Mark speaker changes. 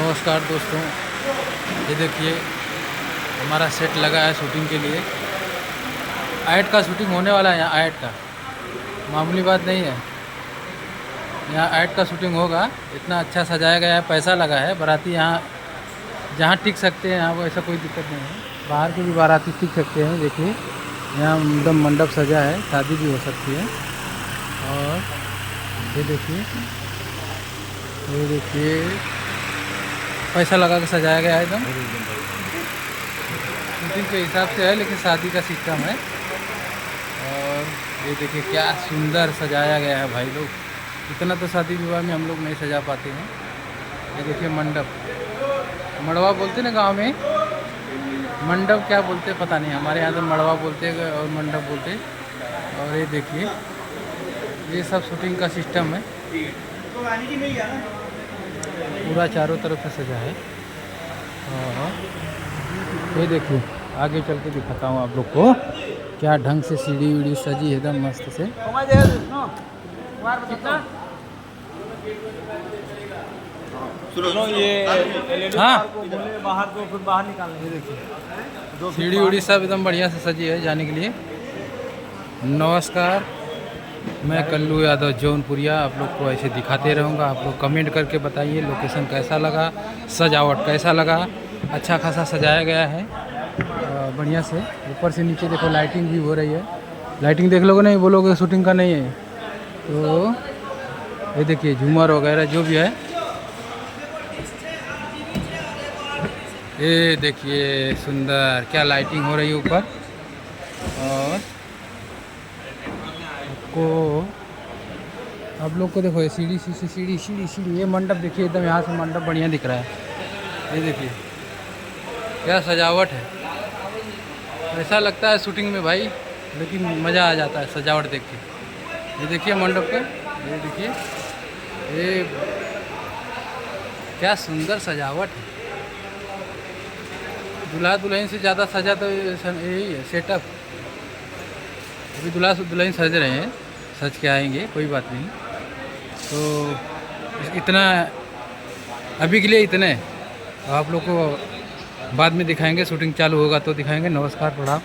Speaker 1: नमस्कार दोस्तों, ये देखिए हमारा सेट लगा है शूटिंग के लिए। ऐड का शूटिंग होने वाला है यहाँ। ऐड का मामूली बात नहीं है, यहाँ ऐड का शूटिंग होगा। इतना अच्छा सजाया गया है, पैसा लगा है। बाराती यहाँ जहाँ टिक सकते हैं यहाँ वो, ऐसा कोई दिक्कत नहीं है। बाहर के भी बाराती टिक सकते हैं। देखिए यहाँ एकदम मंडप सजा है, शादी भी हो सकती है। और ये देखिए पैसा लगा के सजाया गया है एकदम। शूटिंग के हिसाब से है लेकिन शादी का सिस्टम है। और ये देखिए क्या सुंदर सजाया गया है भाई लोग। इतना तो शादी विवाह में हम लोग नहीं सजा पाते हैं। ये देखिए मंडप, मड़वा बोलते ना गांव में, मंडप क्या बोलते पता नहीं, हमारे यहाँ तो मड़वा बोलते और मंडप बोलते। और ये देखिए ये सब शूटिंग का सिस्टम है। पूरा चारों तरफ से सजा है। और ये देखिए आगे चल के दिखाता हूँ आप लोग को क्या ढंग से सीढ़ी वीढ़ी सजी एकदम मस्त से।
Speaker 2: सुनो ये
Speaker 1: हाँ
Speaker 2: बाहर को फिर बाहर निकालने। ये देखिए
Speaker 1: सीढ़ी वीढ़ी सब एकदम बढ़िया से सजी है जाने के लिए। नमस्कार, मैं कल्लू यादव जौनपुरिया आप लोग को ऐसे दिखाते रहूँगा। आप लोग कमेंट करके बताइए लोकेशन कैसा लगा, सजावट कैसा लगा। अच्छा खासा सजाया गया है बढ़िया से। ऊपर से नीचे देखो लाइटिंग भी हो रही है। लाइटिंग देख लोगे नहीं बोलोगे शूटिंग का नहीं है। तो ये देखिए झूमर वगैरह जो भी है। ये देखिए सुंदर क्या लाइटिंग हो रही है ऊपर। और आप लोग को देखो ये सीढ़ी सीढ़ी सीढ़ी सीढ़ी, ये मंडप देखिए एकदम यहाँ से मंडप बढ़िया दिख रहा है। ये देखिए क्या सजावट है। ऐसा लगता है शूटिंग में भाई, लेकिन मज़ा आ जाता है सजावट देख के। ये देखिए मंडप का, ये देखिए ये क्या सुंदर सजावट है। दूल्हा दुल्हन से ज़्यादा सजा तो यही है सेटअप। अभी दूल्हा दुल्हन सज रहे हैं, सज के आएंगे, कोई बात नहीं। तो इतना अभी के लिए इतने, आप लोग को बाद में दिखाएंगे। शूटिंग चालू होगा तो दिखाएंगे। नमस्कार, प्रणाम।